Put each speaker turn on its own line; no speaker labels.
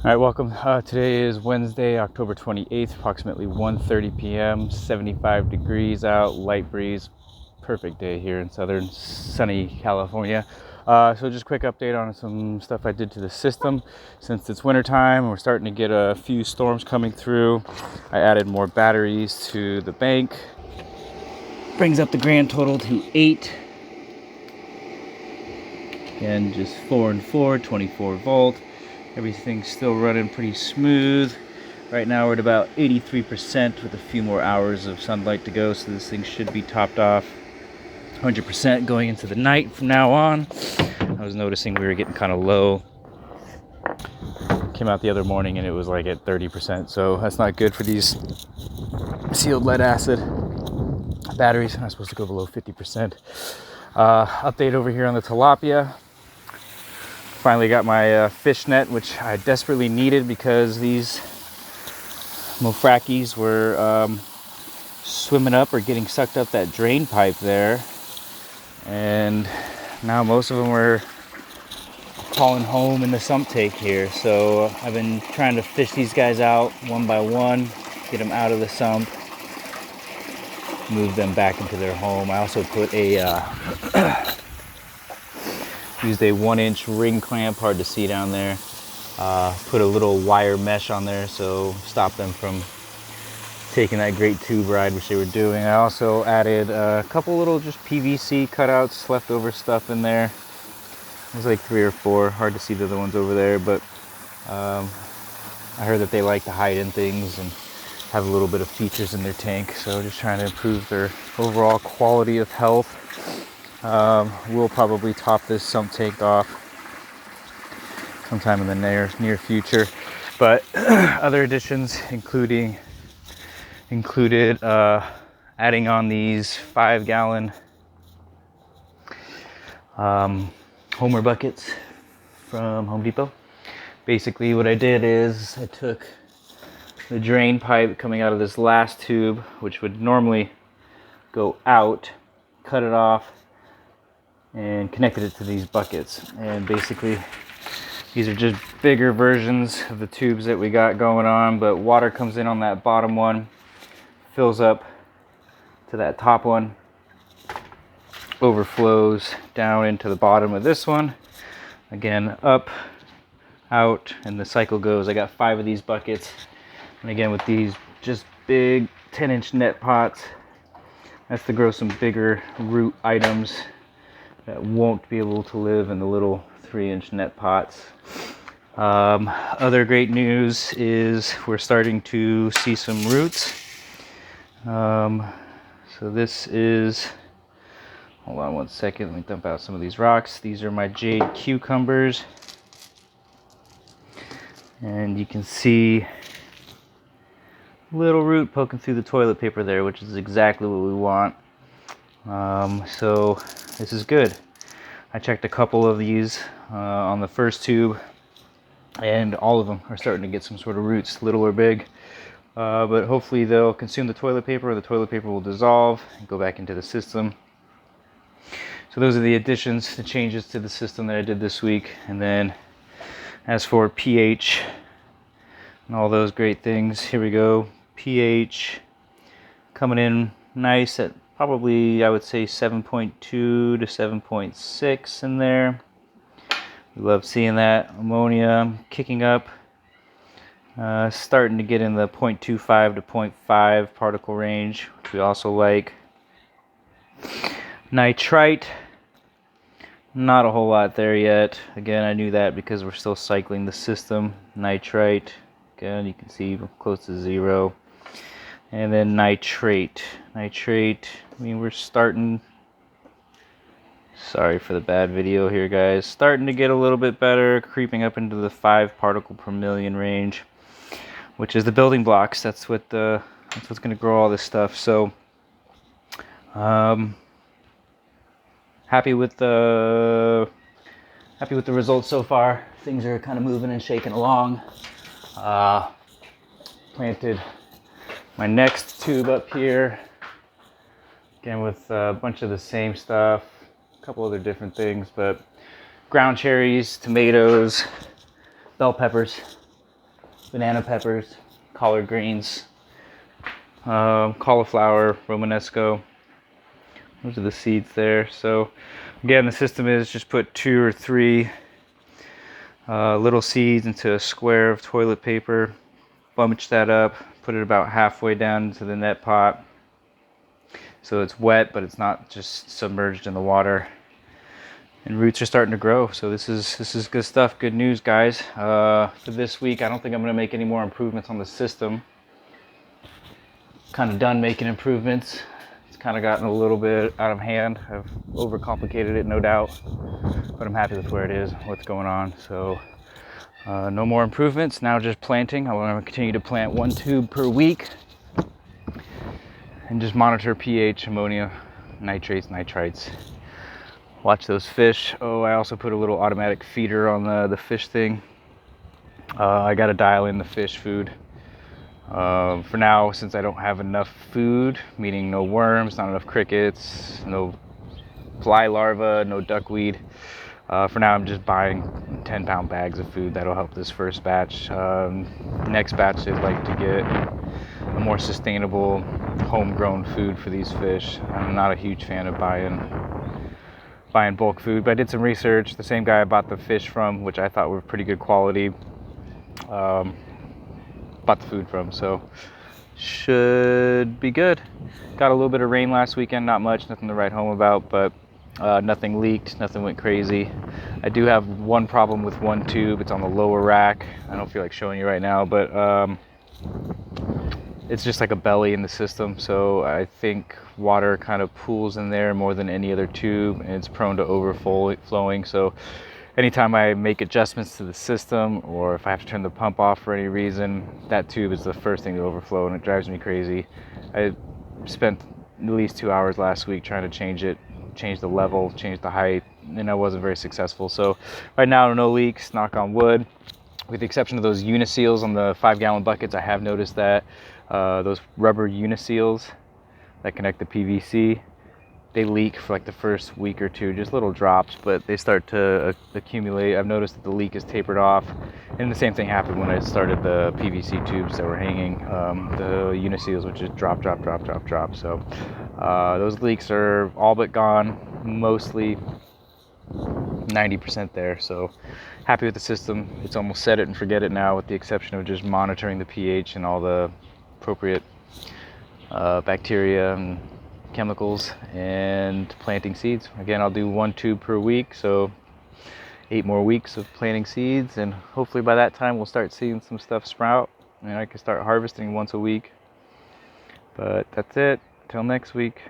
All right, welcome. Today is Wednesday, October 28th, approximately 1:30 p.m., 75 degrees out, light breeze. Perfect day here in southern sunny California. So just quick update on some stuff I did to the system. Since it's wintertime and we're starting to get a few storms coming through, I added more batteries to the bank. Brings up the grand total to 8. Again, just 4 and 4, 24 volt. Everything's still running pretty smooth. Right now we're at about 83% with a few more hours of sunlight to go, so this thing should be topped off 100% going into the night from now on. I was noticing we were getting kind of low. Came out the other morning and it was like at 30%, so that's not good for these sealed lead acid batteries. I'm not supposed to go below 50%. Update over here on the tilapia. Finally got my fish net, which I desperately needed because these mofrakis were swimming up or getting sucked up that drain pipe there, and now most of them were calling home in the sump tank here. So I've been trying to fish these guys out one by one, get them out of the sump, move them back into their home. I also put used a 1-inch ring clamp, hard to see down there. Put a little wire mesh on there, so stop them from taking that great tube ride, which they were doing. I also added a couple little just PVC cutouts, leftover stuff in there. There's like 3 or 4, hard to see the other ones over there, but I heard that they like to hide in things and have a little bit of features in their tank, so just trying to improve their overall quality of health. We'll probably top this sump tank off sometime in the near future, but other additions included adding on these 5-gallon Homer buckets from Home Depot. Basically what I did is I took the drain pipe coming out of this last tube, which would normally go out, cut it off, and connected it to these buckets. And basically these are just bigger versions of the tubes that we got going on, but water comes in on that bottom one, fills up to that top one, overflows down into the bottom of this one, again up, out, and the cycle goes. I got 5 of these buckets, and again with these just big 10-inch net pots, that's to grow some bigger root items that won't be able to live in the little 3-inch net pots. Other great news is we're starting to see some roots. So this is, hold on one second, let me dump out some of these rocks. These are my jade cucumbers, and you can see little root poking through the toilet paper there, which is exactly what we want. So this is good. I checked a couple of these on the first tube, and all of them are starting to get some sort of roots, little or big. But hopefully they'll consume the toilet paper, or the toilet paper will dissolve and go back into the system. So those are the additions, the changes to the system that I did this week. And then as for pH and all those great things, here we go. pH coming in nice at probably, I would say, 7.2 to 7.6 in there. We love seeing that. Ammonia kicking up, starting to get in the 0.25 to 0.5 particle range, which we also like. Nitrite, not a whole lot there yet. Again, I knew that because we're still cycling the system. Nitrite, again, you can see close to 0. And then nitrate, I mean, we're starting, sorry for the bad video here, guys, starting to get a little bit better, creeping up into the 5 particle per million range, which is the building blocks. That's what's going to grow all this stuff. So happy with the results so far. Things are kind of moving and shaking along. Planted my next tube up here, again with a bunch of the same stuff, a couple other different things, but ground cherries, tomatoes, bell peppers, banana peppers, collard greens, cauliflower, Romanesco. Those are the seeds there. So again, the system is just put 2 or 3 little seeds into a square of toilet paper, bunch that up, put it about halfway down into the net pot so it's wet but it's not just submerged in the water, and roots are starting to grow. So this is good stuff, good news, guys. For this week I don't think I'm going to make any more improvements on the system. Kind of done making improvements. It's kind of gotten a little bit out of hand. I've overcomplicated it, no doubt, but I'm happy with where it is, what's going on. So no more improvements, now just planting. I want to continue to plant 1 tube per week and just monitor pH, ammonia, nitrates, nitrites. Watch those fish. Oh, I also put a little automatic feeder on the fish thing. I got to dial in the fish food. For now, since I don't have enough food, meaning no worms, not enough crickets, no fly larvae, no duckweed, for now I'm just buying 10-pound bags of food. That'll help this first batch. Next batch I'd like to get a more sustainable homegrown food for these fish. I'm not a huge fan of buying bulk food, but I did some research. The same guy I bought the fish from, which I thought were pretty good quality, bought the food from, so should be good. Got a little bit of rain last weekend, not much, nothing to write home about, but nothing leaked, nothing went crazy. I do have one problem with one tube. It's on the lower rack. I don't feel like showing you right now, but it's just like a belly in the system, so I think water kind of pools in there more than any other tube, and it's prone to overflowing. So anytime I make adjustments to the system, or if I have to turn the pump off for any reason, that tube is the first thing to overflow, and it drives me crazy. I spent at least 2 hours last week trying to change it, change the level, change the height, and I wasn't very successful. So right now, no leaks, knock on wood. With the exception of those uniseals on the 5-gallon buckets, I have noticed that those rubber uniseals that connect the PVC, they leak for like the first week or two, just little drops, but they start to accumulate. I've noticed that the leak is tapered off, and the same thing happened when I started the PVC tubes that were hanging. The uniseals would just drop. So those leaks are all but gone, mostly 90% there. So happy with the system. It's almost set it and forget it now, with the exception of just monitoring the pH and all the appropriate bacteria and chemicals, and planting seeds. Again, I'll do 1 tube per week, so 8 more weeks of planting seeds, and hopefully by that time we'll start seeing some stuff sprout and I can start harvesting once a week. But that's it. Till next week.